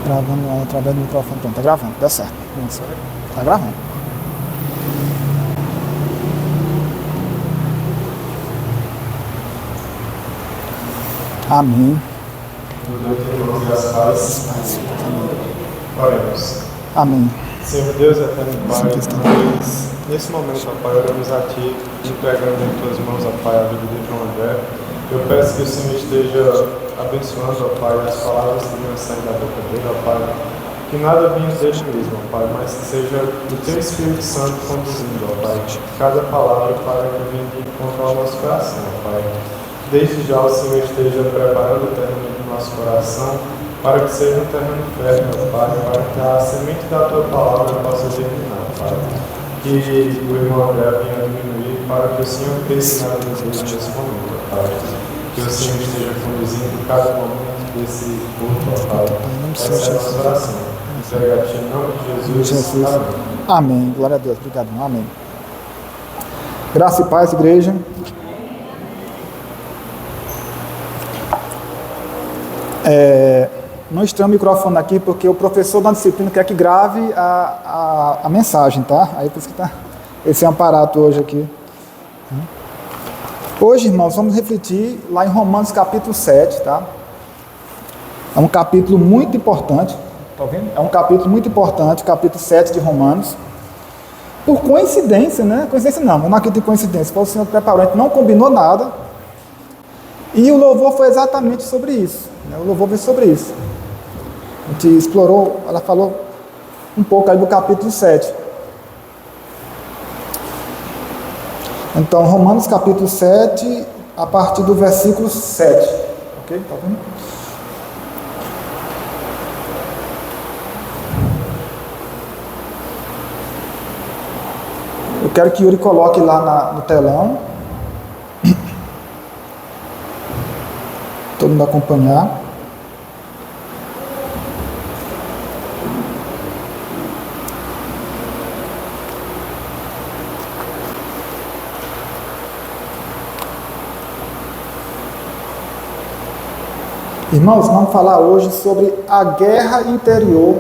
Gravando através do microfone. Pronto, tá gravando, deu certo. Tá gravando. Amém. Boa noite, irmãos, graças a Deus. Oremos. Amém. Senhor Deus, eterno Pai, nós, nesse momento, ó Pai, oramos a Ti, entregando em Tuas mãos, ó Pai, a vida de João André. Eu peço que o Senhor esteja abençoando, ó Pai, as palavras que venham sair da boca dele, ó Pai. Que nada venha dele mesmo, ó Pai, mas que seja o Teu Espírito Santo conduzindo, ó Pai, cada palavra, Pai, que venha de encontro ao nosso coração, ó Pai. Desde já o Senhor esteja preparando o terreno do nosso coração para que seja um terreno fértil, ó Pai, para que a semente da Tua palavra possa germinar, Pai. Que o irmão André venha diminuir para que o Senhor cresça na vida dele nesse momento, ó Pai. Que o Senhor esteja conduzindo cada momento desse culto, ó Pai. Essa é a nossa oração. Entrega a Ti em nome de Jesus. Amém. Amém. Glória a Deus. Obrigado. Amém. Graça e paz, igreja. Não estranho o microfone aqui porque o professor da disciplina quer que grave a mensagem, tá? Aí por isso que tá esse aparato hoje aqui. Hoje, irmãos, vamos refletir lá em Romanos capítulo 7, tá? É um capítulo muito importante, tá vendo? É um capítulo muito importante, capítulo 7 de Romanos. Por coincidência, né? Coincidência não acredito em coincidência, porque o Senhor preparou, a gente não combinou nada. E o louvor foi exatamente sobre isso, né? O louvor foi sobre isso. A gente explorou, ela falou um pouco aí do capítulo 7. Então, Romanos capítulo 7, a partir do versículo 7. Ok? Tá vendo? Eu quero que Yuri coloque lá no telão. Todo mundo acompanhar. Irmãos, vamos falar hoje sobre a guerra interior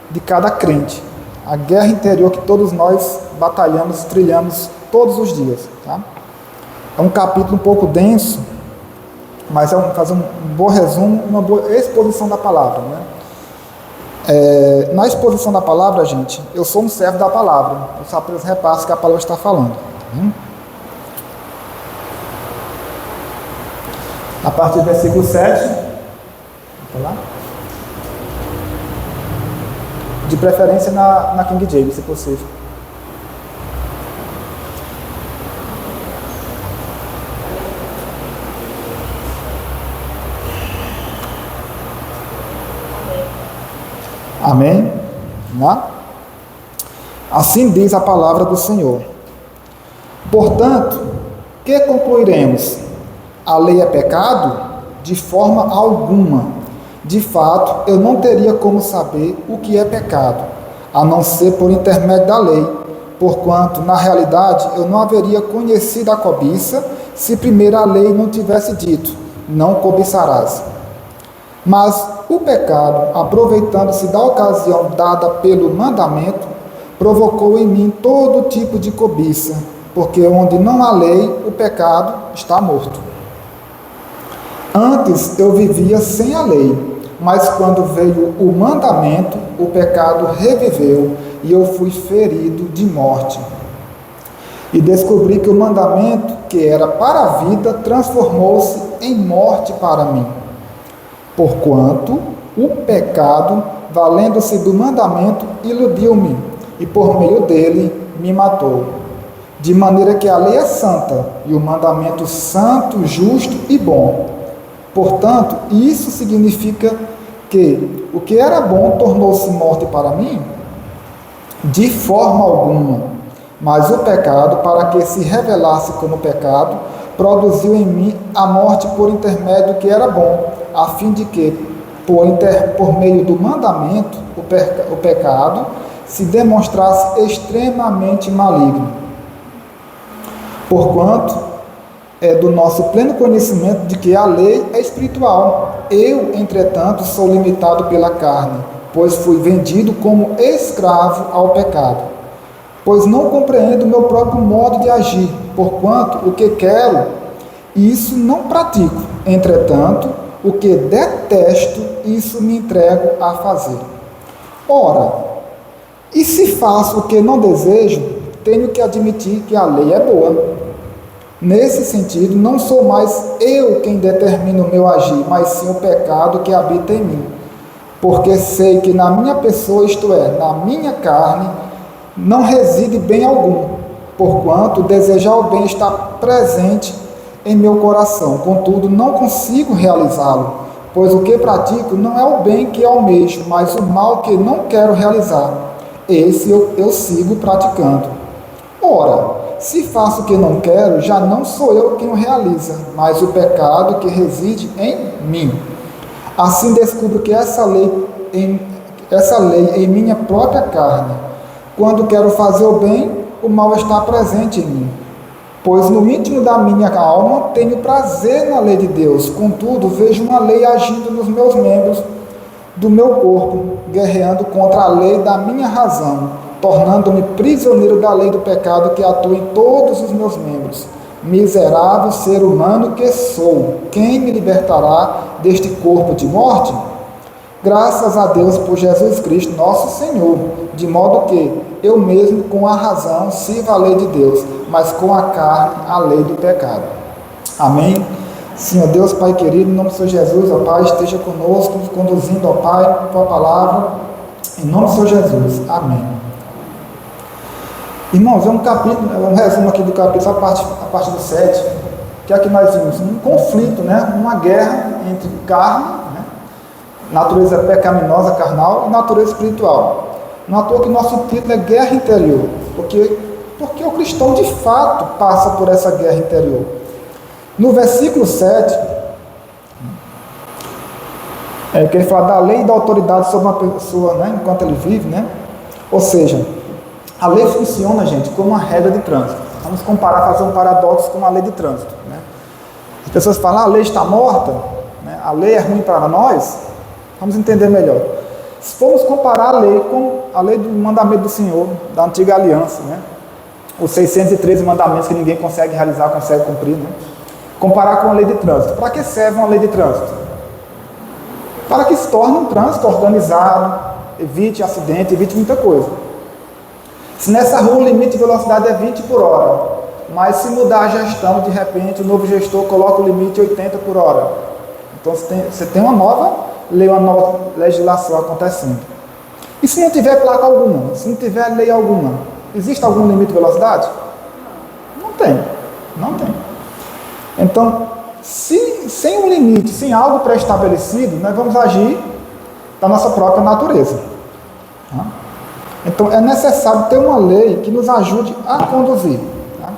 de cada crente. A guerra interior que todos nós batalhamos, trilhamos todos os dias. Tá? É um capítulo um pouco denso, mas vamos fazer um bom resumo, uma boa exposição da palavra. Né? Na exposição da palavra, gente, eu sou um servo da palavra. Eu só apenas repasso que a palavra está falando. A partir do versículo 7... lá. De preferência na King James, se possível. Amém? Assim diz a palavra do Senhor. Portanto, que concluiremos? A lei é pecado? De forma alguma. De fato, eu não teria como saber o que é pecado, a não ser por intermédio da lei, porquanto, na realidade, eu não haveria conhecido a cobiça, se primeiro a lei não tivesse dito, não cobiçarás. Mas o pecado, aproveitando-se da ocasião dada pelo mandamento, provocou em mim todo tipo de cobiça, porque onde não há lei, o pecado está morto. Antes eu vivia sem a lei, mas quando veio o mandamento, o pecado reviveu e eu fui ferido de morte. E descobri que o mandamento, que era para a vida, transformou-se em morte para mim. Porquanto o pecado, valendo-se do mandamento, iludiu-me e por meio dele me matou. De maneira que a lei é santa e o mandamento santo, justo e bom. Portanto, isso significa que o que era bom tornou-se morte para mim? De forma alguma. Mas o pecado, para que se revelasse como pecado, produziu em mim a morte por intermédio do que era bom, a fim de que, por meio do mandamento, o pecado se demonstrasse extremamente maligno. Porquanto é do nosso pleno conhecimento de que a lei é espiritual, Eu, entretanto, sou limitado pela carne, pois fui vendido como escravo ao pecado. Pois não compreendo o meu próprio modo de agir, porquanto o que quero, isso não pratico. Entretanto, o que detesto, isso me entrego a fazer. Ora, e se faço o que não desejo, tenho que admitir que a lei é boa. Nesse sentido, não sou mais eu quem determina o meu agir, mas sim o pecado que habita em mim. Porque sei que na minha pessoa, isto é, na minha carne, não reside bem algum, porquanto desejar o bem está presente em meu coração. Contudo, não consigo realizá-lo, pois o que pratico não é o bem que almejo, mas o mal que não quero realizar. Esse eu sigo praticando. Ora, se faço o que não quero, já não sou eu quem o realiza, mas o pecado que reside em mim. Assim descubro que essa lei em minha própria carne. Quando quero fazer o bem, o mal está presente em mim. Pois no íntimo da minha alma tenho prazer na lei de Deus, contudo vejo uma lei agindo nos meus membros do meu corpo, guerreando contra a lei da minha razão, tornando-me prisioneiro da lei do pecado que atua em todos os meus membros. Miserável ser humano que sou, quem me libertará deste corpo de morte? Graças a Deus por Jesus Cristo, nosso Senhor, de modo que eu mesmo com a razão sirvo a lei de Deus, mas com a carne a lei do pecado. Amém? Senhor Deus, Pai querido, em nome do Senhor Jesus, ó Pai, esteja conosco, nos conduzindo, ó Pai, com a tua palavra, em nome do Senhor Jesus. Amém. Irmãos, é um resumo aqui do capítulo, a parte do 7, que é que nós vimos um conflito, né? Uma guerra entre carne, né? Natureza pecaminosa, carnal, e natureza espiritual. Não é à toa que nosso título é Guerra Interior, porque o cristão de fato passa por essa guerra interior. No versículo 7, que ele fala da lei e da autoridade sobre uma pessoa, né, enquanto ele vive, né? Ou seja, a lei funciona, gente, como uma regra de trânsito. Vamos comparar, fazer um paradoxo com a lei de trânsito, né? As pessoas falam, a lei está morta, né? A lei é ruim para nós. Vamos entender melhor. Se formos comparar a lei com a lei do mandamento do Senhor, da antiga aliança, né? Os 613 mandamentos que ninguém consegue realizar, consegue cumprir, né? Comparar com a lei de trânsito. Para que serve uma lei de trânsito? Para que se torne um trânsito organizado, evite acidente, evite muita coisa. Se nessa rua o limite de velocidade é 20 por hora, mas se mudar a gestão, de repente o novo gestor coloca o limite 80 por hora. Então você tem uma nova lei, uma nova legislação acontecendo. E se não tiver placa alguma, se não tiver lei alguma, existe algum limite de velocidade? Não tem. Então, sem um limite, sem algo pré-estabelecido, nós vamos agir da nossa própria natureza. Tá? Então, é necessário ter uma lei que nos ajude a conduzir. Tá?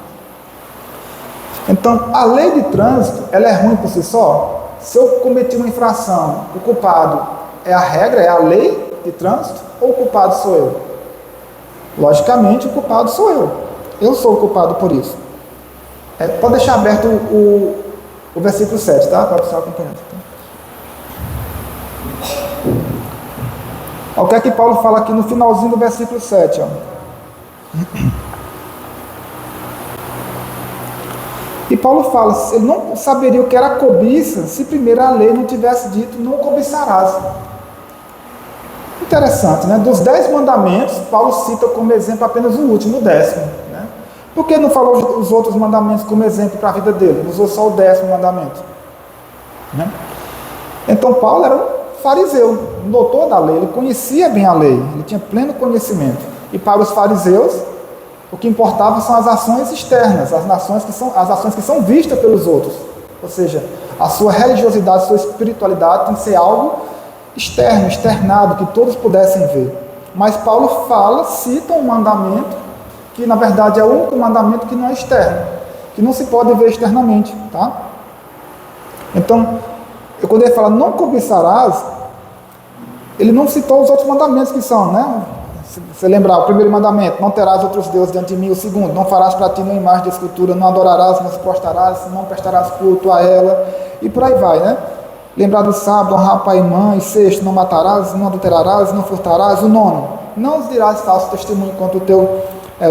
Então, a lei de trânsito, ela é ruim por si só? Se eu cometi uma infração, o culpado é a regra, é a lei de trânsito, ou o culpado sou eu? Logicamente, o culpado sou eu. Eu sou o culpado por isso. Pode deixar aberto o versículo 7, tá? Para o pessoal acompanhando. O que é que Paulo fala aqui no finalzinho do versículo 7? Ó. E Paulo fala, ele não saberia o que era cobiça se primeiro a lei não tivesse dito, não cobiçarás. Interessante, né? Dos 10 mandamentos, Paulo cita como exemplo apenas o último, o 10º. Né? Por que não falou os outros mandamentos como exemplo para a vida dele? Usou só o 10º mandamento. Né? Então Paulo era um fariseu, um doutor da lei, ele conhecia bem a lei, ele tinha pleno conhecimento. E para os fariseus, o que importava são as ações externas, as ações que são vistas pelos outros. Ou seja, a sua religiosidade, a sua espiritualidade tem que ser algo externo, externado, que todos pudessem ver. Mas Paulo cita um mandamento que na verdade é o único mandamento que não é externo, que não se pode ver externamente, tá? Então, quando ele fala não cobiçarás, ele não citou os outros mandamentos que são, né? Se você lembrar, o primeiro mandamento, não terás outros deuses diante de mim. O segundo, não farás para ti uma imagem de escultura, não adorarás, não se prostrarás, não prestarás culto a ela, e por aí vai, né? Lembrar do sábado, honrar pai e mãe. Sexto, não matarás, não adulterarás, não furtarás. O nono, não os dirás falso testemunho contra o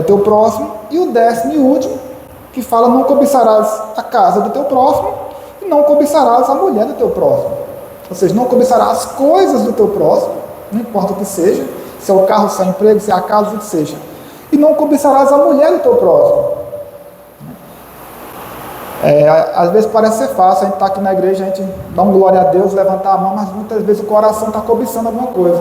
teu próximo. E o 10º e último, que fala, não cobiçarás a casa do teu próximo e não cobiçarás a mulher do teu próximo. Ou seja, não cobiçarás as coisas do teu próximo, não importa o que seja, se é o carro, se é o emprego, se é a casa, o que seja. E não cobiçarás a mulher do teu próximo. Às vezes parece ser fácil, a gente está aqui na igreja, a gente dá um glória a Deus, levantar a mão, mas muitas vezes o coração está cobiçando alguma coisa.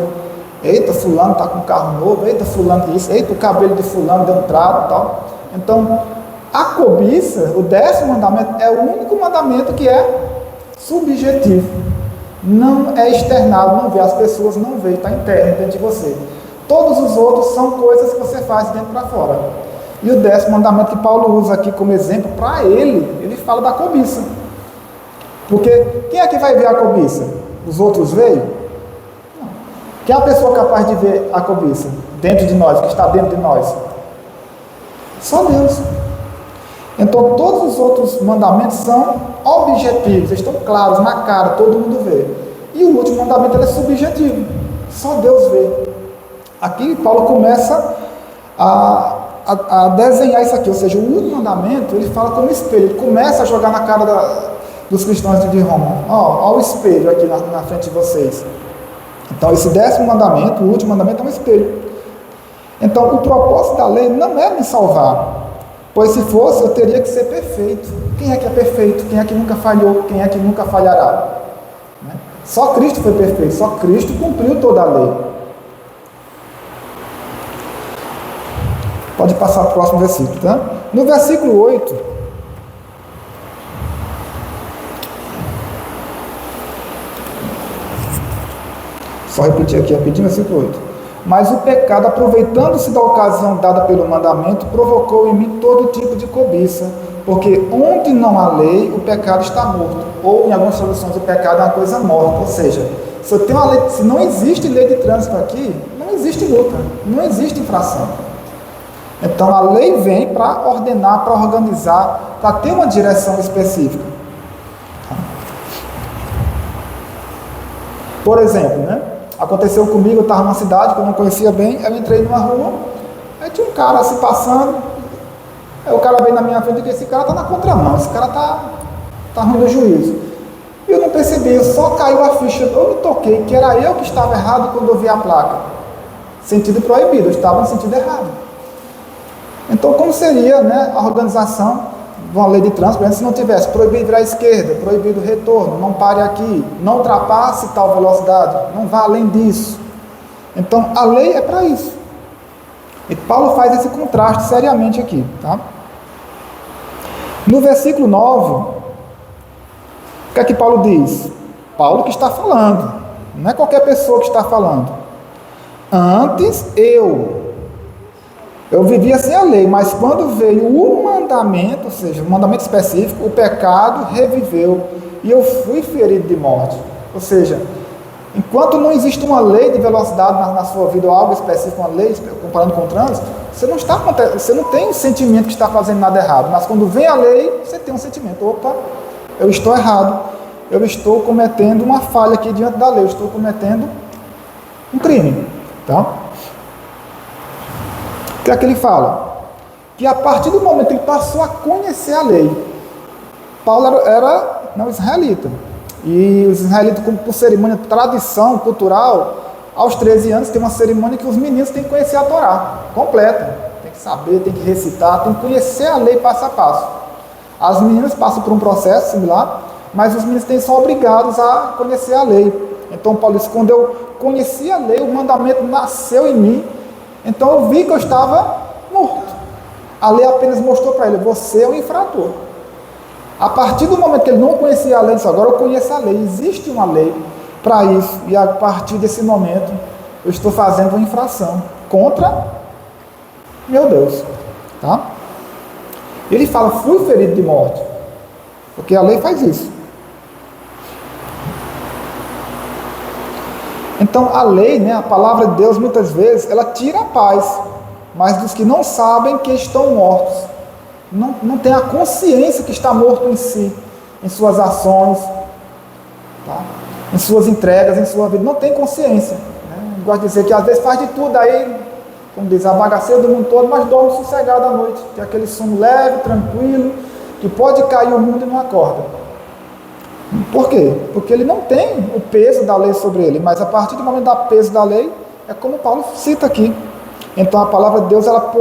Eita, fulano está com um carro novo, eita, fulano isso, eita, o cabelo de fulano deu um trato e tal. Então, a cobiça, o 10º mandamento, é o único mandamento que é subjetivo. Não é externado, não vê, as pessoas não veem, está interno dentro de você. Todos os outros são coisas que você faz dentro para fora. E o 10º mandamento que Paulo usa aqui como exemplo, para ele fala da cobiça. Porque quem é que vai ver a cobiça? Os outros veem? Não. Quem é a pessoa capaz de ver a cobiça? Dentro de nós, que está dentro de nós? Só Deus. Então todos os outros mandamentos são objetivos, estão claros, na cara, todo mundo vê. E o último mandamento é subjetivo, só Deus vê. Aqui Paulo começa a desenhar isso aqui, ou seja, o último mandamento, ele fala como espelho, ele começa a jogar na cara dos cristãos de Roma. Ó o espelho aqui na frente de vocês. Então esse 10º mandamento, o último mandamento é um espelho. Então o propósito da lei não é me salvar, pois se fosse, eu teria que ser perfeito. Quem é que é perfeito? Quem é que nunca falhou? Quem é que nunca falhará? Só Cristo foi perfeito, só Cristo cumpriu toda a lei. Pode passar para o próximo versículo, tá? No versículo 8, só repetir aqui rapidinho, versículo 8. Mas o pecado, aproveitando-se da ocasião dada pelo mandamento, provocou em mim todo tipo de cobiça, porque onde não há lei, o pecado está morto. Ou, em algumas traduções, o pecado é uma coisa morta. Ou seja, se eu tenho uma lei, se não existe lei de trânsito aqui, não existe luta, não existe infração. Então, a lei vem para ordenar, para organizar, para ter uma direção específica. Por exemplo, aconteceu comigo, eu estava numa cidade que eu não conhecia bem, eu entrei numa rua, aí tinha um cara se passando, aí o cara veio na minha frente e disse, esse cara está na contramão, esse cara está ruim do juízo. E eu não percebi, só caiu a ficha, eu me toquei, que era eu que estava errado quando eu vi a placa. Sentido proibido, eu estava no sentido errado. Então, como seria a organização de uma lei de trânsito, se não tivesse proibido virar à esquerda, proibido o retorno, não pare aqui, não ultrapasse tal velocidade, não vá além disso. Então, a lei é para isso. E Paulo faz esse contraste seriamente aqui. Tá? No versículo 9, o que é que Paulo diz? Paulo que está falando, não é qualquer pessoa que está falando. Antes eu vivia sem a lei, mas quando veio o mandamento, ou seja, o mandamento específico, o pecado reviveu e eu fui ferido de morte. Ou seja, enquanto não existe uma lei de velocidade na sua vida ou algo específico, uma lei, comparando com o trânsito, você não tem um sentimento que está fazendo nada errado, mas quando vem a lei, você tem um sentimento, opa, eu estou errado, eu estou cometendo uma falha aqui diante da lei, eu estou cometendo um crime. Tá? O que é que ele fala? Que a partir do momento que ele passou a conhecer a lei, Paulo era não israelita, e os israelitas, por cerimônia, tradição cultural, aos 13 anos tem uma cerimônia que os meninos têm que conhecer a Torá completa, tem que saber, tem que recitar, tem que conhecer a lei passo a passo. As meninas passam por um processo similar, mas os meninos são obrigados a conhecer a lei. Então Paulo disse, quando eu conheci a lei, o mandamento nasceu em mim, então eu vi que eu estava morto. A lei apenas mostrou para ele, você é um infrator. A partir do momento que ele não conhecia a lei, ele disse, agora eu conheço a lei, existe uma lei para isso, e a partir desse momento eu estou fazendo uma infração contra meu Deus. Tá? Ele fala, fui ferido de morte, porque a lei faz isso. Então a lei, a palavra de Deus, muitas vezes, ela tira a paz, mas dos que não sabem que estão mortos, não tem a consciência que está morto em si, em suas ações, tá? Em suas entregas, em sua vida, não tem consciência, né? Gosto de dizer que às vezes faz de tudo aí, como diz, a bagaceira do mundo todo, mas dorme sossegado à noite, tem aquele sono leve, tranquilo, que pode cair o mundo e não acorda. Por quê? Porque ele não tem o peso da lei sobre ele, mas a partir do momento do peso da lei, é como Paulo cita aqui. Então a palavra de Deus, ela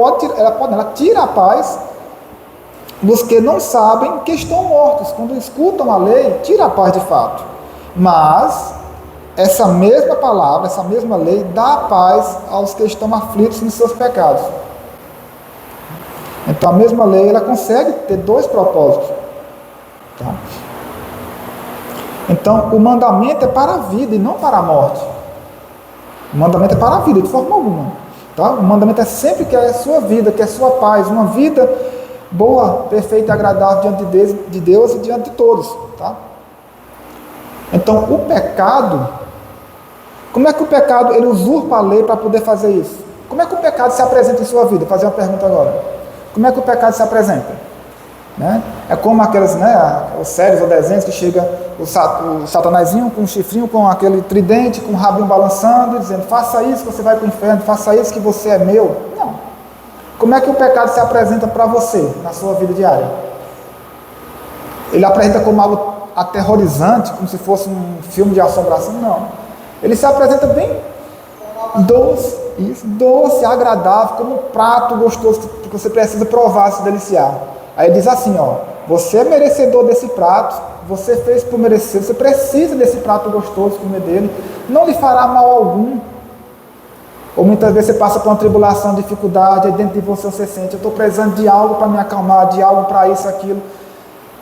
tira a paz dos que não sabem que estão mortos. Quando escutam a lei, tira a paz de fato. Mas essa mesma palavra, essa mesma lei, dá a paz aos que estão aflitos nos seus pecados. Então a mesma lei, ela consegue ter dois propósitos. Tá? Então o mandamento é para a vida e não para a morte. O mandamento é para a vida, de forma alguma. Tá? O mandamento é sempre que é a sua vida, que é a sua paz, uma vida boa, perfeita e agradável diante de Deus e diante de todos. Tá? Então o pecado, como é que o pecado ele usurpa a lei para poder fazer isso? Como é que o pecado se apresenta em sua vida? Vou fazer uma pergunta agora. Como é que o pecado se apresenta? Né? É como aquelas, né, os séries ou desenhos que chega o satanazinho com um chifrinho, com aquele tridente, com o rabinho balançando, dizendo, faça isso que você vai para o inferno, faça isso que você é meu. Não. Como é que o pecado se apresenta para você, na sua vida diária? Ele apresenta como algo aterrorizante, como se fosse um filme de assombração? Não. Ele se apresenta bem doce, agradável, como um prato gostoso que você precisa provar, se deliciar. Aí ele diz assim, ó, você é merecedor desse prato, você fez por merecer, você precisa desse prato gostoso, comer dele, não lhe fará mal algum. Ou muitas vezes você passa por uma tribulação, dificuldade, aí dentro de você sente, eu estou precisando de algo para me acalmar, de algo para isso, aquilo.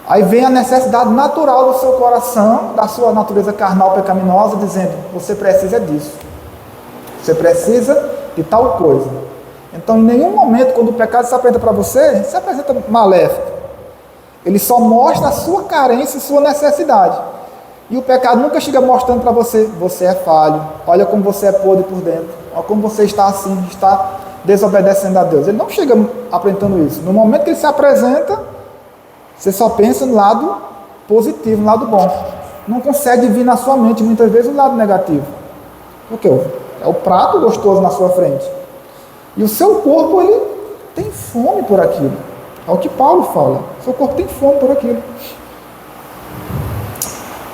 Aí vem a necessidade natural do seu coração, da sua natureza carnal pecaminosa, dizendo, você precisa disso. Você precisa de tal coisa. Então, em nenhum momento, quando o pecado se apresenta para você, se apresenta maléfico. Ele só mostra a sua carência e sua necessidade. E o pecado nunca chega mostrando para você, você é falho, olha como você é podre por dentro, olha como você está assim, está desobedecendo a Deus. Ele não chega apresentando isso. No momento que ele se apresenta, você só pensa no lado positivo, no lado bom. Não consegue vir na sua mente, muitas vezes, o lado negativo. Por quê? É o prato gostoso na sua frente. E o seu corpo, ele tem fome por aquilo. É o que Paulo fala. O seu corpo tem fome por aquilo.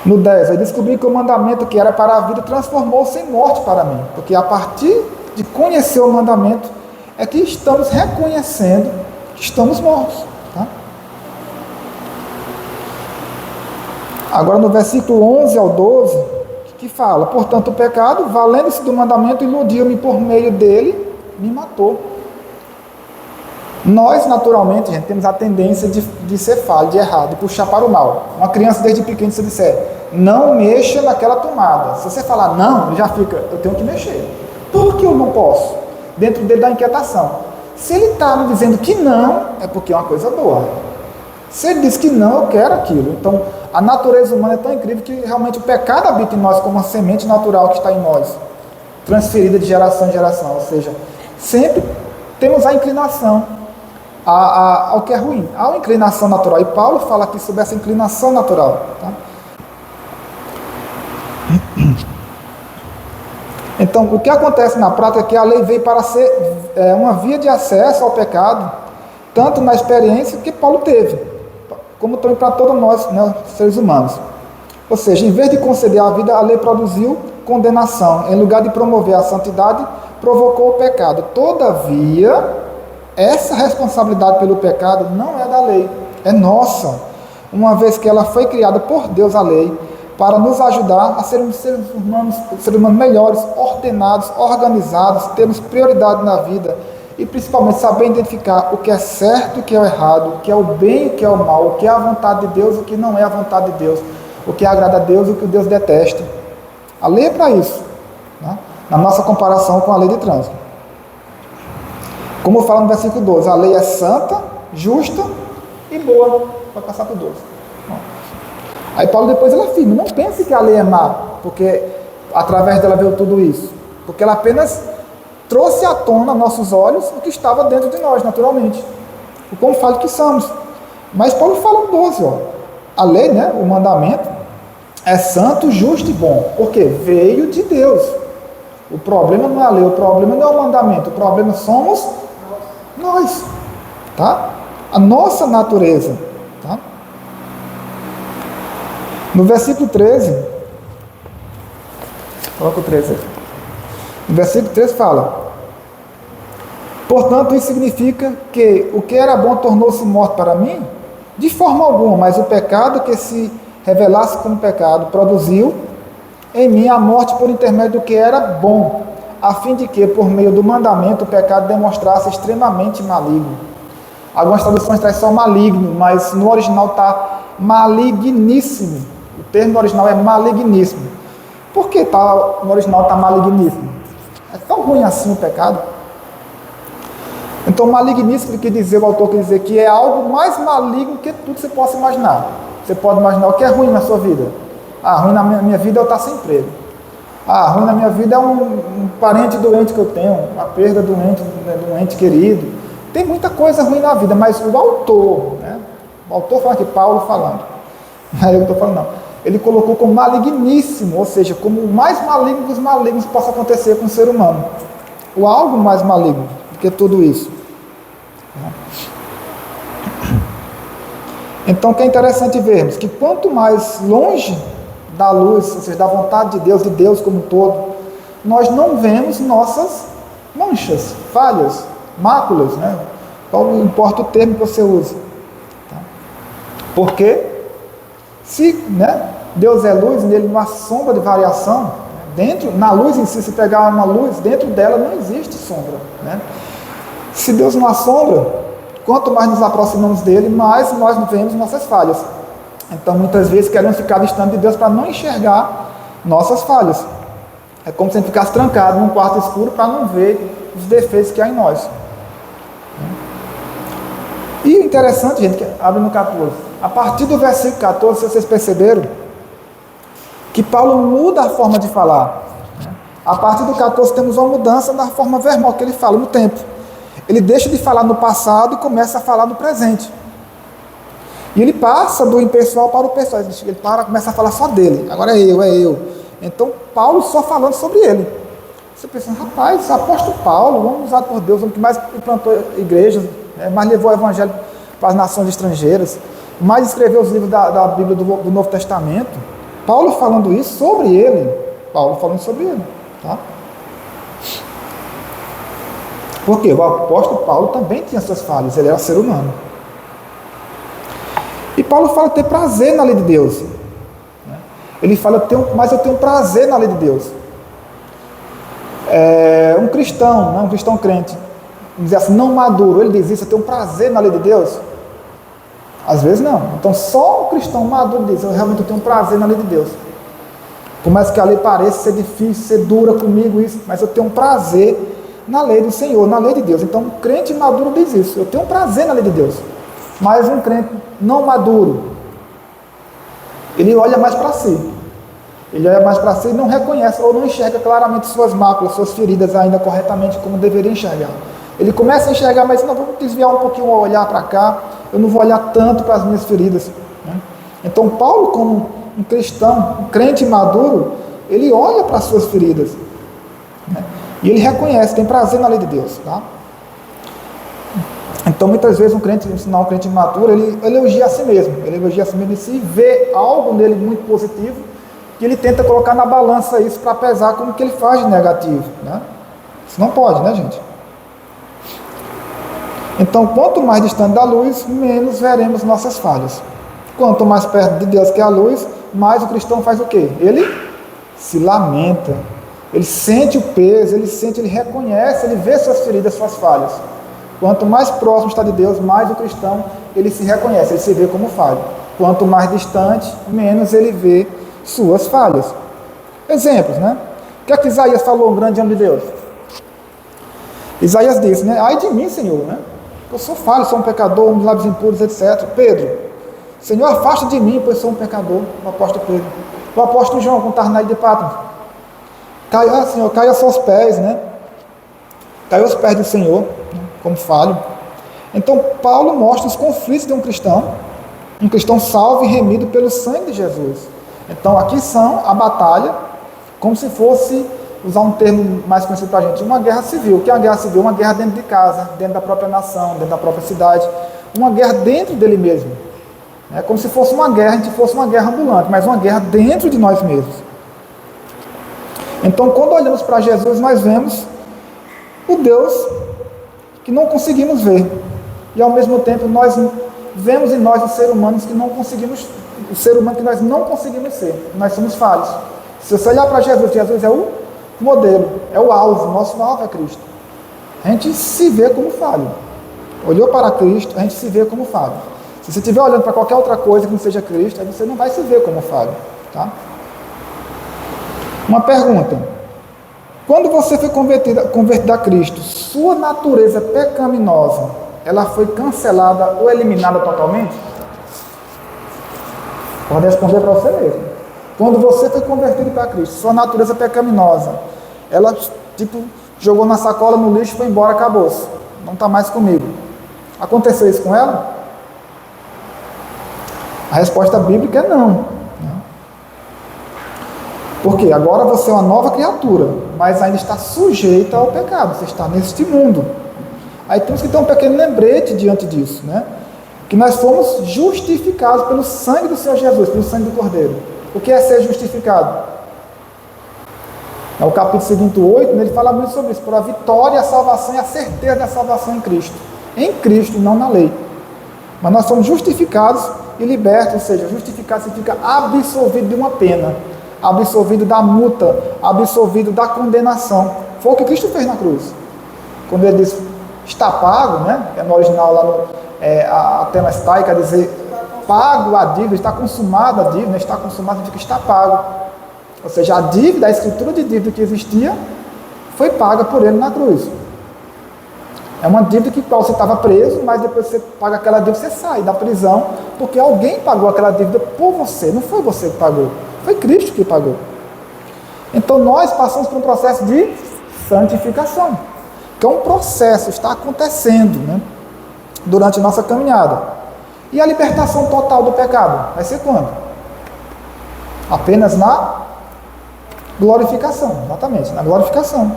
No 10, eu descobri que o mandamento que era para a vida transformou-se em morte para mim. Porque a partir de conhecer o mandamento, é que estamos reconhecendo que estamos mortos. Tá? Agora no versículo 11 ao 12, que fala, portanto o pecado, valendo-se do mandamento, iludiu-me por meio dele, me matou. Nós, naturalmente, gente, temos a tendência de ser falho, de errar, de puxar para o mal. Uma criança desde pequeno, se disser, não mexa naquela tomada. Se você falar não, ele já fica, eu tenho que mexer. Por que eu não posso? Dentro dele da inquietação. Se ele está me dizendo que não, é porque é uma coisa boa. Se ele diz que não, eu quero aquilo. Então, a natureza humana é tão incrível que realmente o pecado habita em nós como uma semente natural que está em nós, transferida de geração em geração. Ou seja, sempre temos a inclinação ao que é ruim. Há uma inclinação natural. E Paulo fala aqui sobre essa inclinação natural. Tá? Então, o que acontece na prática é que a lei veio para ser uma via de acesso ao pecado, tanto na experiência que Paulo teve, como também para todos nós, né, seres humanos. Ou seja, em vez de conceder a vida, a lei produziu condenação. Em lugar de promover a santidade, provocou o pecado. Todavia, essa responsabilidade pelo pecado não é da lei, é nossa, uma vez que ela foi criada por Deus, a lei, para nos ajudar a sermos seres humanos melhores, ordenados, organizados, termos prioridade na vida e principalmente saber identificar o que é certo e o que é o errado, o que é o bem e o que é o mal, o que é a vontade de Deus e o que não é a vontade de Deus, o que agrada a Deus e o que Deus detesta. A lei é para isso, né? Na nossa comparação com a lei de trânsito. Como fala no versículo 12, a lei é santa, justa e boa. Vai passar para o 12. Aí Paulo depois ele afirma, não pense que a lei é má, porque através dela veio tudo isso. Porque ela apenas trouxe à tona a nossos olhos o que estava dentro de nós, naturalmente. O quão falho que somos. Mas Paulo fala no 12, ó, a lei, né, o mandamento, é santo, justo e bom. Por quê? Veio de Deus. O problema não é a lei, o problema não é o mandamento, o problema somos nós, tá? A nossa natureza, tá? No versículo 13, coloca o 13 aí. No versículo 13 fala: portanto, isso significa que o que era bom tornou-se morto para mim? De forma alguma, mas o pecado que se revelasse como pecado produziu em mim a morte por intermédio do que era bom, a fim de que, por meio do mandamento, o pecado demonstrasse extremamente maligno. Algumas traduções trazem só maligno, mas no original está maligníssimo. O termo original é maligníssimo. Por que no original está maligníssimo? É tão ruim assim o pecado? Então, maligníssimo quer dizer, o autor quer dizer que é algo mais maligno que tudo que você possa imaginar. Você pode imaginar o que é ruim na sua vida. Ruim na minha vida é eu estar sem emprego. Ruim na minha vida é um parente doente que eu tenho, uma perda de um ente querido. Tem muita coisa ruim na vida, mas o autor, né? O autor fala aqui, Paulo falando, não é eu que estou falando não, ele colocou como maligníssimo, ou seja, como o mais maligno dos malignos que possa acontecer com o ser humano. O algo mais maligno do que tudo isso. Então, o que é interessante vermos que quanto mais longe da luz, ou seja, da vontade de Deus como um todo, nós não vemos nossas manchas, falhas, máculas, né? Não importa o termo que você use. Tá? Porque se, né, Deus é luz, nele não há sombra de variação, na luz em si, se pegar uma luz, dentro dela não existe sombra, né? Se Deus não há sombra, quanto mais nos aproximamos dele, mais nós vemos nossas falhas. Então, muitas vezes, queremos ficar distante de Deus para não enxergar nossas falhas. É como se a gente ficasse trancado num quarto escuro para não ver os defeitos que há em nós. E o interessante, gente, que abre no 14. A partir do versículo 14, se vocês perceberam, que Paulo muda a forma de falar. A partir do 14, temos uma mudança na forma verbal que ele fala no tempo. Ele deixa de falar no passado e começa a falar no presente. E ele passa do impessoal para o pessoal. Ele começa a falar só dele. Agora é eu. Então, Paulo só falando sobre ele. Você pensa, rapaz, apóstolo Paulo, um homem usado por Deus, o homem que mais plantou igrejas, mais levou o evangelho para as nações estrangeiras, mais escreveu os livros da Bíblia do Novo Testamento. Paulo falando isso sobre ele. Tá? Porque o apóstolo Paulo também tinha suas falhas, ele era ser humano. E Paulo fala ter prazer na lei de Deus. Ele fala, mas eu tenho prazer na lei de Deus. Um cristão crente, dizer assim, não maduro, ele diz isso, eu tenho prazer na lei de Deus? Às vezes não. Então só o cristão maduro diz, eu realmente tenho prazer na lei de Deus. Por mais que a lei pareça ser difícil, ser dura comigo, isso, mas eu tenho prazer na lei do Senhor, na lei de Deus. Então um crente maduro diz isso, eu tenho prazer na lei de Deus. Mas um crente não maduro, ele olha mais para si. Ele olha mais para si e não reconhece ou não enxerga claramente suas máculas, suas feridas ainda corretamente como deveria enxergar. Ele começa a enxergar, mas não, vou desviar um pouquinho o olhar para cá, eu não vou olhar tanto para as minhas feridas. Né? Então Paulo, como um cristão, um crente maduro, ele olha para as suas feridas. Né? E ele reconhece, tem prazer na lei de Deus. Tá? Então, muitas vezes, um crente maduro, ele elogia a si mesmo. Ele elogia a si mesmo e se vê algo nele muito positivo, que ele tenta colocar na balança isso para pesar como que ele faz de negativo. Né? Isso não pode, né, gente? Então, quanto mais distante da luz, menos veremos nossas falhas. Quanto mais perto de Deus que é a luz, mais o cristão faz o quê? Ele se lamenta. Ele sente o peso, ele reconhece, ele vê suas feridas, suas falhas. Quanto mais próximo está de Deus, mais o cristão, ele se reconhece, ele se vê como falho. Quanto mais distante, menos ele vê suas falhas. Exemplos, né? O que é que Isaías falou, um grande homem de Deus? Isaías disse, né? Ai de mim, Senhor, né? Eu sou falho, sou um pecador, um de lábios impuros, etc. Pedro, Senhor, afasta de mim, pois sou um pecador. O apóstolo Pedro. O apóstolo João, com Tarnaí de Patmos. Senhor, cai aos seus pés, né? Cai aos pés do Senhor, né? Como falho. Então, Paulo mostra os conflitos de um cristão salvo e remido pelo sangue de Jesus. Então aqui são a batalha, como se fosse, usar um termo mais conhecido para a gente, uma guerra civil. O que é uma guerra civil? Uma guerra dentro de casa, dentro da própria nação, dentro da própria cidade, uma guerra dentro dele mesmo. É como se fosse uma guerra, a gente fosse uma guerra ambulante, mas uma guerra dentro de nós mesmos. Então, quando olhamos para Jesus, nós vemos o Deus que não conseguimos ver. E ao mesmo tempo, nós vemos em nós os seres humanos que não conseguimos, o ser humano que nós não conseguimos ser. Nós somos falhos. Se você olhar para Jesus, Jesus é o modelo, é o alvo, nosso alvo é Cristo. A gente se vê como falho. Olhou para Cristo, a gente se vê como falho. Se você estiver olhando para qualquer outra coisa que não seja Cristo, aí você não vai se ver como falho. Tá? Uma pergunta. Quando você foi convertido a Cristo, sua natureza pecaminosa, ela foi cancelada ou eliminada totalmente? Pode responder para você mesmo. Quando você foi convertido para Cristo, sua natureza pecaminosa, ela jogou na sacola, no lixo, foi embora, acabou-se. Não está mais comigo. Aconteceu isso com ela? A resposta bíblica é não. Porque agora você é uma nova criatura, mas ainda está sujeita ao pecado, você está neste mundo. Aí temos que ter um pequeno lembrete diante disso, né? Que nós fomos justificados pelo sangue do Senhor Jesus, pelo sangue do Cordeiro. O que é ser justificado? É o capítulo seguinte, 8, ele fala muito sobre isso, por a vitória, a salvação e a certeza da salvação em Cristo. Em Cristo, não na lei. Mas nós somos justificados e libertos, ou seja, justificado significa absolvido de uma pena, absolvido da multa, absolvido da condenação. Foi o que Cristo fez na cruz. Quando ele diz, está pago, né? É no original lá a Tetelestai, quer dizer, pago a dívida, está consumada a dívida, está consumado significa está pago. Ou seja, a dívida, a escritura de dívida que existia, foi paga por ele na cruz. É uma dívida que qual você estava preso, mas depois você paga aquela dívida, você sai da prisão, porque alguém pagou aquela dívida por você, não foi você que pagou, foi Cristo que pagou. Então nós passamos por um processo de santificação, que é um processo, está acontecendo, né, durante a nossa caminhada. E a libertação total do pecado vai ser quando? Apenas na glorificação, exatamente, na glorificação.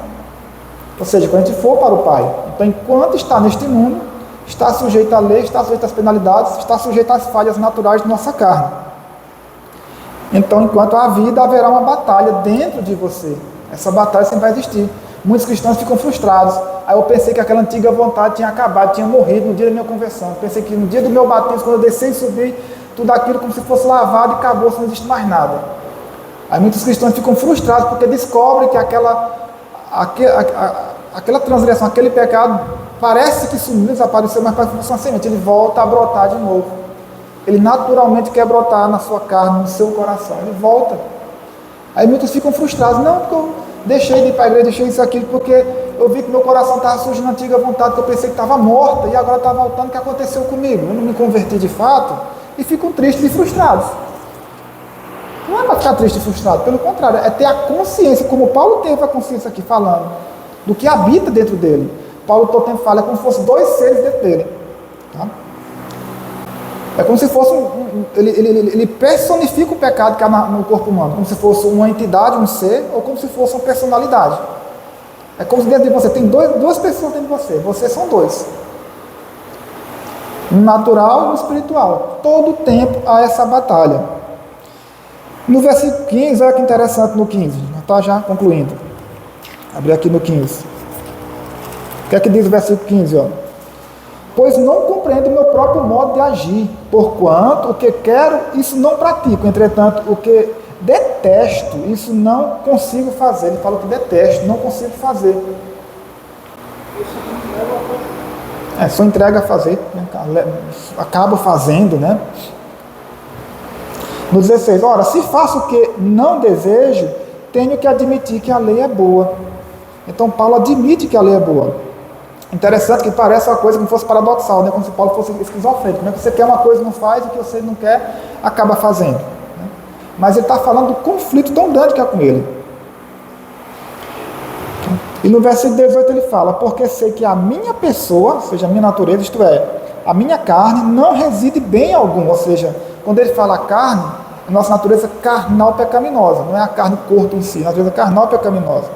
Ou seja, quando a gente for para o Pai. Então, enquanto está neste mundo, está sujeito à lei, está sujeito às penalidades, está sujeito às falhas naturais de nossa carne. Então, enquanto há vida, haverá uma batalha dentro de você. Essa batalha sempre vai existir. Muitos cristãos ficam frustrados. Aí eu pensei que aquela antiga vontade tinha acabado, tinha morrido no dia da minha conversão. Eu pensei que no dia do meu batismo, quando eu descer e subir, tudo aquilo como se fosse lavado e acabou, não existe mais nada. Aí muitos cristãos ficam frustrados porque descobrem que aquela transgressão, aquele pecado, parece que sumiu, desapareceu, mas parece que fosse uma semente, ele volta a brotar de novo. Ele naturalmente quer brotar na sua carne, no seu coração, ele volta. Aí muitos ficam frustrados, não, porque eu deixei de ir para a igreja, deixei isso aqui, porque eu vi que meu coração estava surgindo na antiga vontade, que eu pensei que estava morta, e agora está voltando, o que aconteceu comigo? Eu não me converti de fato, e ficam tristes e frustrados. Não é para ficar triste e frustrado, pelo contrário, é ter a consciência, como Paulo teve a consciência aqui falando, do que habita dentro dele. Paulo todo tempo fala, é como se fossem dois seres dentro dele. Tá? É como se fosse ele personifica o pecado que há no corpo humano, como se fosse uma entidade, um ser, ou como se fosse uma personalidade. É como se dentro de você tem duas pessoas dentro de você. Vocês são dois. No natural e no espiritual. Todo tempo há essa batalha. No versículo 15, olha que interessante no 15. Está já concluindo. Abri aqui no 15. O que é que diz o versículo 15? Ó? Pois não compreendo o meu próprio modo de agir, porquanto o que quero, isso não pratico. Entretanto, o que detesto, isso não consigo fazer. Ele fala que detesto, não consigo fazer. Só entrega a fazer, né? Acaba fazendo, né? No 16, ora, se faço o que não desejo, tenho que admitir que a lei é boa. Então Paulo admite que a lei é boa. Interessante que parece uma coisa que fosse paradoxal, né? Como se Paulo fosse esquizofrênico. Como é que você quer uma coisa e não faz, e o que você não quer, acaba fazendo. Né? Mas ele está falando do conflito tão grande que há com ele. E no versículo 18 ele fala, porque sei que a minha pessoa, ou seja, a minha natureza, isto é, a minha carne, não reside bem algum. Ou seja, quando ele fala carne, nossa natureza carnal pecaminosa, não é a carne, o corpo em si, a natureza carnal pecaminosa.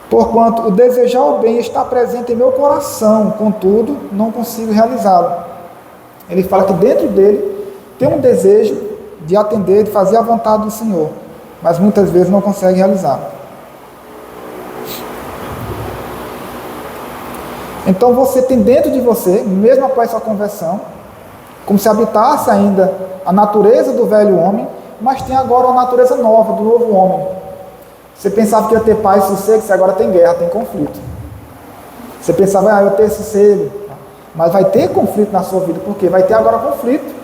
Porquanto o desejar o bem está presente em meu coração, contudo, não consigo realizá-lo. Ele fala que dentro dele tem um desejo de atender, de fazer a vontade do Senhor, mas muitas vezes não consegue realizar. Então você tem dentro de você, mesmo após sua conversão, como se habitasse ainda a natureza do velho homem, mas tem agora uma natureza nova, do novo homem. Você pensava que ia ter paz e sossego, você agora tem guerra, tem conflito. Você pensava, eu ia ter sossego, mas vai ter conflito na sua vida, porque vai ter agora conflito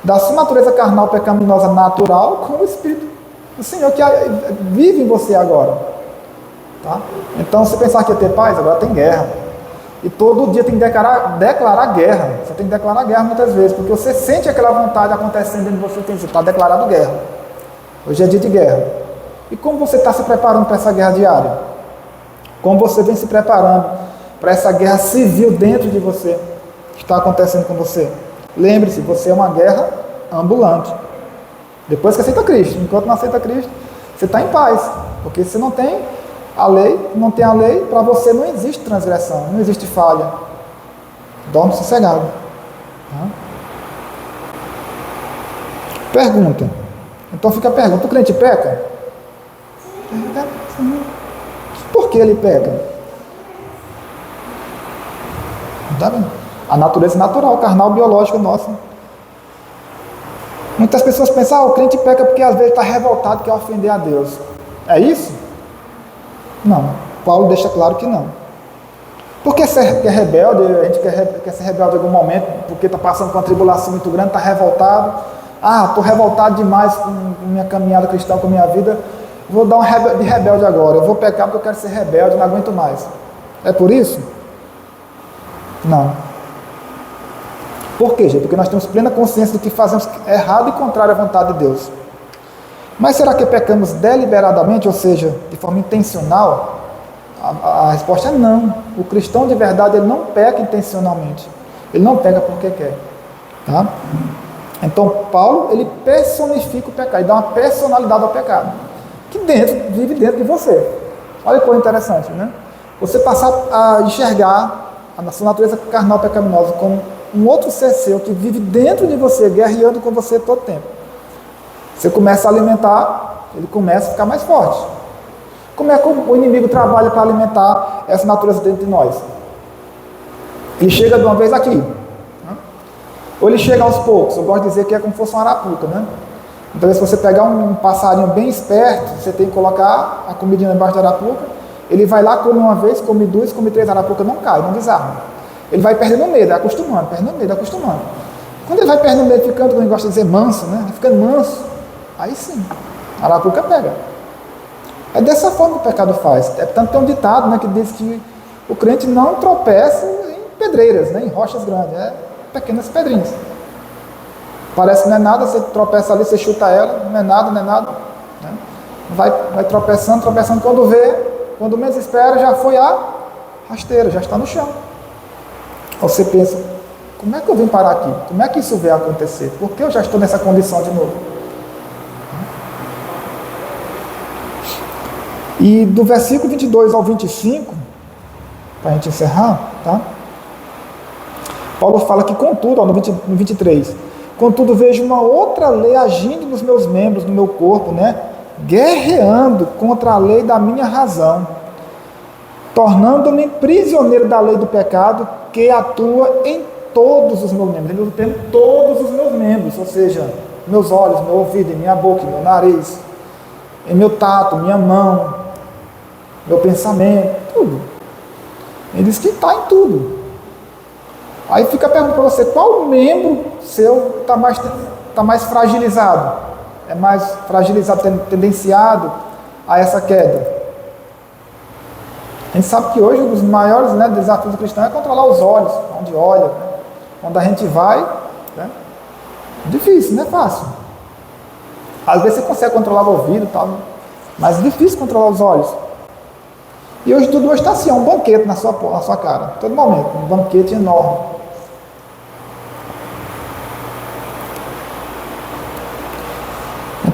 da sua natureza carnal pecaminosa natural com o Espírito do Senhor que vive em você agora. Tá? Então, você pensava que ia ter paz, agora tem guerra. E todo dia tem que declarar guerra. Você tem que declarar guerra muitas vezes, porque você sente aquela vontade acontecendo dentro de você, você está declarado guerra. Hoje é dia de guerra. E como você está se preparando para essa guerra diária? Como você vem se preparando para essa guerra civil dentro de você, que está acontecendo com você? Lembre-se, você é uma guerra ambulante. Depois que aceita Cristo, enquanto não aceita Cristo, você está em paz, porque você não tem a lei, para você não existe transgressão, não existe falha. Dorme sossegado. Pergunta. Então fica a pergunta, o crente peca? Por que ele peca? Tá bem. A natureza natural, carnal, biológica nossa. Muitas pessoas pensam, o crente peca porque às vezes está revoltado, quer ofender a Deus. É isso? Não. Paulo deixa claro que não. Porque ser rebelde, a gente quer ser rebelde em algum momento, porque está passando por uma tribulação muito grande, está revoltado. Estou revoltado demais com minha caminhada cristã, com a minha vida. Vou dar um de rebelde agora. Eu vou pecar porque eu quero ser rebelde, não aguento mais. É por isso? Não. Por quê, gente? Porque nós temos plena consciência do que fazemos errado e contrário à vontade de Deus. Mas será que pecamos deliberadamente, ou seja, de forma intencional? A resposta é não. O cristão de verdade, ele não peca intencionalmente. Ele não peca porque quer. Tá? Então, Paulo, ele personifica o pecado, ele dá uma personalidade ao pecado, que vive dentro de você. Olha que coisa interessante, né? Você passar a enxergar a sua natureza carnal pecaminosa como um outro ser seu que vive dentro de você, guerreando com você todo o tempo. Você começa a alimentar, ele começa a ficar mais forte. Como é que o inimigo trabalha para alimentar essa natureza dentro de nós? Ele chega de uma vez aqui, ou ele chega aos poucos. Eu gosto de dizer que é como se fosse uma arapuca, né? Então, se você pegar um passarinho bem esperto, você tem que colocar a comidinha embaixo da arapuca, ele vai lá, come uma vez, come duas, come três, a arapuca não cai, não desarma. Ele vai perdendo medo, acostumando, perdendo medo, acostumando. Quando ele vai perdendo medo, ficando, como eu gosto de dizer, manso, né? Vai ficando manso, aí sim, a arapuca pega. É dessa forma que o pecado faz. Tanto tem um ditado, né, que diz que o crente não tropeça em pedreiras, né, em rochas grandes, pequenas pedrinhas. Parece que não é nada, você tropeça ali, você chuta ela, não é nada, né? Vai tropeçando, quando menos espera, já foi a rasteira, já está no chão. Você pensa, como é que eu vim parar aqui? Como é que isso veio acontecer? Por que eu já estou nessa condição de novo? E do versículo 22 ao 25, para a gente encerrar, tá? Paulo fala que, contudo, no 23, contudo vejo uma outra lei agindo nos meus membros, no meu corpo, né? Guerreando contra a lei da minha razão, tornando-me prisioneiro da lei do pecado que atua em todos os meus membros. Ele usa o termo todos os meus membros, ou seja, meus olhos, meu ouvido, minha boca, meu nariz, em meu tato, minha mão, meu pensamento, tudo. Ele diz que está em tudo. Aí fica a pergunta para você, qual membro seu está mais fragilizado? É mais fragilizado, tendenciado a essa queda? A gente sabe que hoje um dos maiores, né, desafios do cristão é controlar os olhos, onde olha, né? Onde a gente vai. Né? Difícil, não é fácil. Às vezes você consegue controlar o ouvido e tal, mas é difícil controlar os olhos. E hoje tudo está assim, um banquete na sua cara, todo momento, um banquete enorme.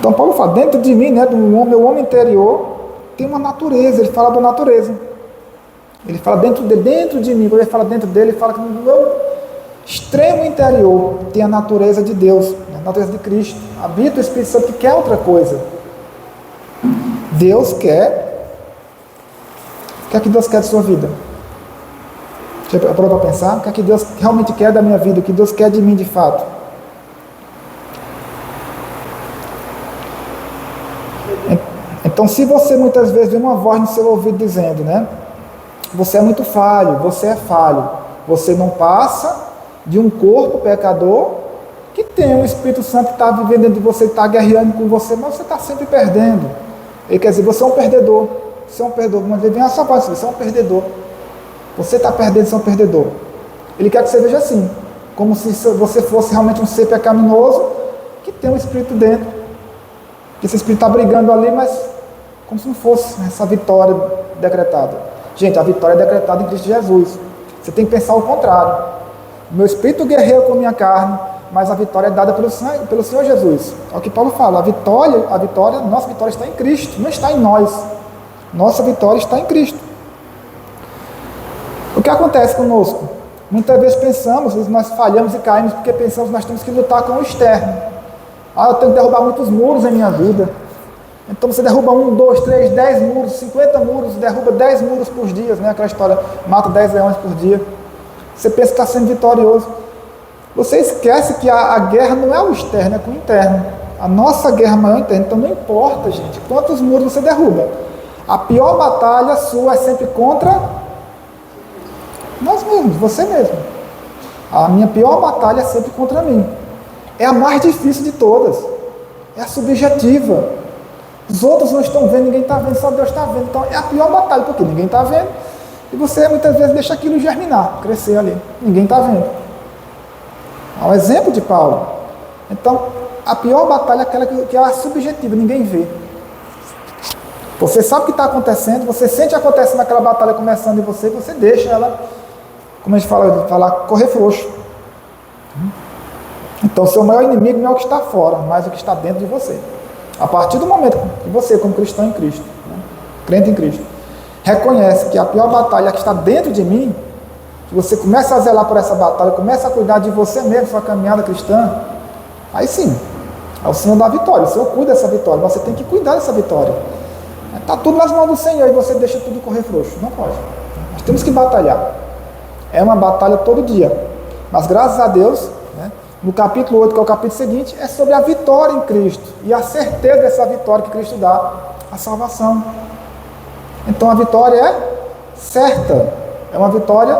Então Paulo fala, dentro de mim, né, do meu homem interior, tem uma natureza, ele fala da natureza. Ele fala dentro de mim, quando ele fala dentro dele, ele fala que no meu extremo interior tem a natureza de Deus, a natureza de Cristo. Habita o Espírito Santo que quer outra coisa. Deus quer. O que é que Deus quer de sua vida? Você parou para pensar? O que é que Deus realmente quer da minha vida? O que Deus quer de mim de fato? Então, se você muitas vezes vê uma voz no seu ouvido dizendo, né? Você é muito falho, você é falho. Você não passa de um corpo pecador que tem o Espírito Santo que está vivendo dentro de você, está guerreando com você, mas você está sempre perdendo. Ele quer dizer, você é um perdedor. Você é um perdedor. Uma vez vem essa voz, você é um perdedor. Você está perdendo, você é um perdedor. Ele quer que você veja assim, como se você fosse realmente um ser pecaminoso que tem um Espírito dentro. Que esse Espírito está brigando ali, mas como se não fosse essa vitória decretada. Gente, a vitória é decretada em Cristo Jesus. Você tem que pensar o contrário. O meu espírito guerreia com a minha carne, mas a vitória é dada pelo Senhor Jesus. É o que Paulo fala. Nossa vitória está em Cristo, não está em nós. Nossa vitória está em Cristo. O que acontece conosco? Muitas vezes pensamos, nós falhamos e caímos porque pensamos que nós temos que lutar com o externo. Eu tenho que derrubar muitos muros em minha vida. Então você derruba 1, 2, 3, 10 muros, 50 muros, derruba 10 muros por dia, né? Aquela história, mata 10 leões por dia. Você pensa que está sendo vitorioso. Você esquece que a guerra não é o externo, é com o interno. A nossa guerra maior é interna. Então não importa, gente, quantos muros você derruba. A pior batalha sua é sempre contra nós mesmos, você mesmo. A minha pior batalha é sempre contra mim. É a mais difícil de todas. É a subjetiva. Os outros não estão vendo, ninguém está vendo, só Deus está vendo. Então é a pior batalha, porque ninguém está vendo. E você muitas vezes deixa aquilo germinar, crescer ali. Ninguém está vendo. É um exemplo de Paulo. Então, a pior batalha é aquela que é a subjetiva, ninguém vê. Você sabe o que está acontecendo, você sente acontecendo aquela batalha começando em você, você deixa ela, como a gente fala correr frouxo. Então, seu maior inimigo não é o que está fora, mas o que está dentro de você. A partir do momento que você, como cristão em Cristo, né, crente em Cristo, reconhece que a pior batalha é a que está dentro de mim, que você começa a zelar por essa batalha, começa a cuidar de você mesmo, sua caminhada cristã, aí sim, é o Senhor da vitória, o Senhor cuida dessa vitória, você tem que cuidar dessa vitória. Está tudo nas mãos do Senhor e você deixa tudo correr frouxo. Não pode. Nós temos que batalhar. É uma batalha todo dia. Mas graças a Deus, né, no capítulo 8, que é o capítulo seguinte, é sobre a vitória em Cristo. E a certeza dessa vitória que Cristo dá, a salvação. Então a vitória é certa. É uma vitória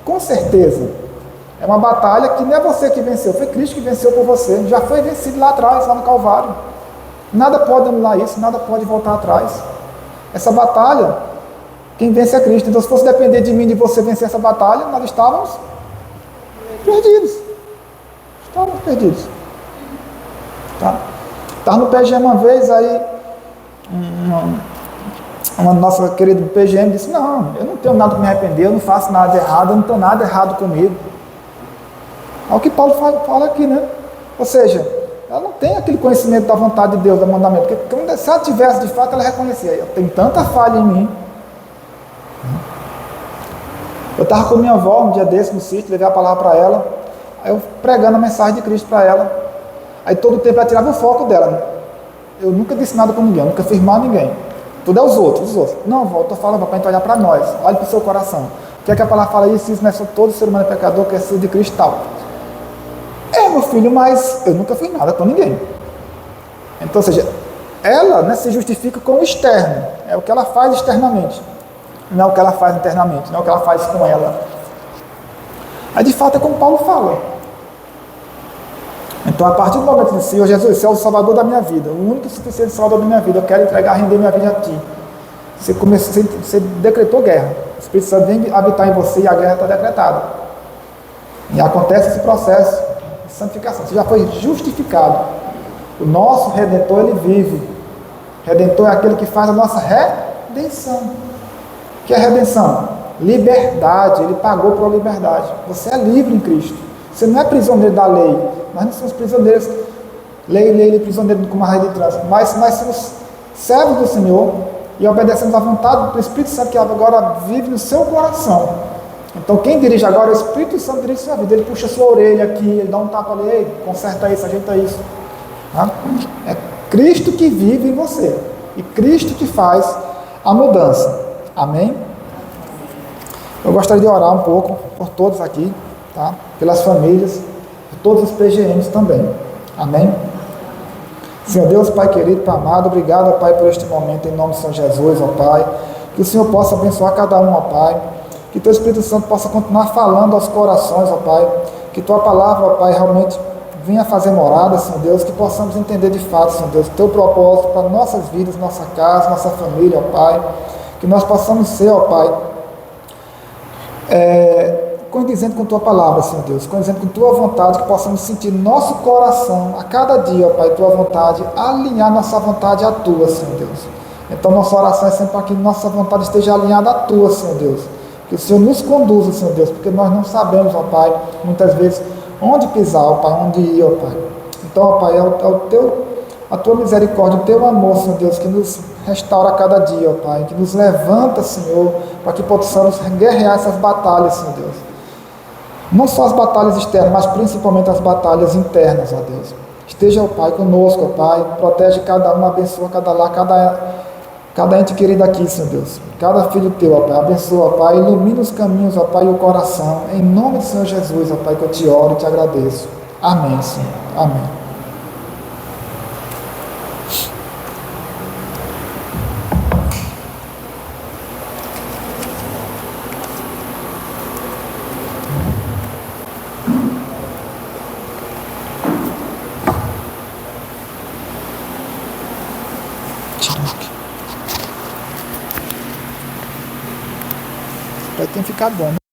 com certeza. É uma batalha que não é você que venceu, foi Cristo que venceu por você. Já foi vencido lá atrás, lá no Calvário. Nada pode anular isso, nada pode voltar atrás. Essa batalha, quem vence é Cristo. Então, se fosse depender de mim, de você vencer essa batalha, nós estávamos perdidos. Estávamos perdidos. Tá? Estava no PGM uma vez, aí uma nossa querida PGM disse, não, eu não tenho nada para me arrepender, eu não faço nada de errado, eu não tenho nada errado comigo. É o que Paulo fala aqui, né? Ou seja, ela não tem aquele conhecimento da vontade de Deus, do mandamento. Porque se ela tivesse, de fato, ela reconhecia. Eu tenho tanta falha em mim. Eu estava com minha avó um dia desse no sítio, levei a palavra para ela. Aí eu pregando a mensagem de Cristo para ela. Aí todo o tempo ela tirava o foco dela. Eu nunca disse nada para ninguém, eu nunca fiz mal a ninguém. Tudo é os outros. Não, vó, eu estou falando para a gente olhar para nós. Olhe para o seu coração. O que é que a palavra fala isso? Isso não é só todo ser humano é pecador, que é ser de Cristo tal. Meu filho, mas eu nunca fiz nada com ninguém. Então, ou seja, ela, né, se justifica com o externo. É o que ela faz externamente. Não é o que ela faz internamente. Não é o que ela faz com ela. Aí, de fato, é como Paulo fala. Então, a partir do momento de Senhor Jesus, você é o salvador da minha vida. O único e suficiente salvador da minha vida. Eu quero entregar, render minha vida a ti. Você decretou guerra. O Espírito Santo vem habitar em você e a guerra está decretada. E acontece esse processo santificação, você já foi justificado. O nosso Redentor, ele vive. Redentor é aquele que faz a nossa redenção. O que é redenção? Liberdade, ele pagou por liberdade. Você é livre em Cristo. Você não é prisioneiro da lei. Nós não somos prisioneiros lei, prisioneiro como a rei de trânsito, mas somos servos do Senhor e obedecemos à vontade do Espírito Santo que agora vive no seu coração. Então quem dirige agora é o Espírito Santo, dirige sua vida, ele puxa sua orelha aqui, ele dá um tapa ali, ei, conserta isso, ajeita isso. Tá? É Cristo que vive em você e Cristo que faz a mudança. Amém? Eu gostaria de orar um pouco por todos aqui, tá? Pelas famílias, por todos os PGMs também. Amém? Senhor Deus, Pai querido, Pai amado, obrigado, ó Pai, por este momento, em nome de São Jesus, ó Pai. Que o Senhor possa abençoar cada um, ó Pai. Que Teu Espírito Santo possa continuar falando aos corações, ó Pai. Que Tua palavra, ó Pai, realmente venha fazer morada, Senhor Deus. Que possamos entender de fato, Senhor Deus, Teu propósito para nossas vidas, nossa casa, nossa família, ó Pai. Que nós possamos ser, ó Pai, condizendo com Tua palavra, Senhor Deus, condizendo com Tua vontade, que possamos sentir nosso coração, a cada dia, ó Pai, Tua vontade, alinhar nossa vontade à Tua, Senhor Deus. Então nossa oração é sempre para que nossa vontade esteja alinhada à Tua, Senhor Deus. Que o Senhor nos conduza, Senhor Deus, porque nós não sabemos, ó Pai, muitas vezes, onde pisar, ó Pai, onde ir, ó Pai. Então, ó Pai, a Tua misericórdia, o Teu amor, Senhor Deus, que nos restaura a cada dia, ó Pai, que nos levanta, Senhor, para que possamos guerrear essas batalhas, Senhor Deus. Não só as batalhas externas, mas principalmente as batalhas internas, ó Deus. Esteja, ó Pai, conosco, ó Pai, protege cada um, abençoa cada lar, cada ente querido aqui, Senhor Deus. Cada filho Teu, ó Pai, abençoa, ó Pai, ilumina os caminhos, ó Pai, e o coração. Em nome do Senhor Jesus, ó Pai, que eu Te oro e Te agradeço. Amém, Senhor. Amém. Tem ficado bom, né?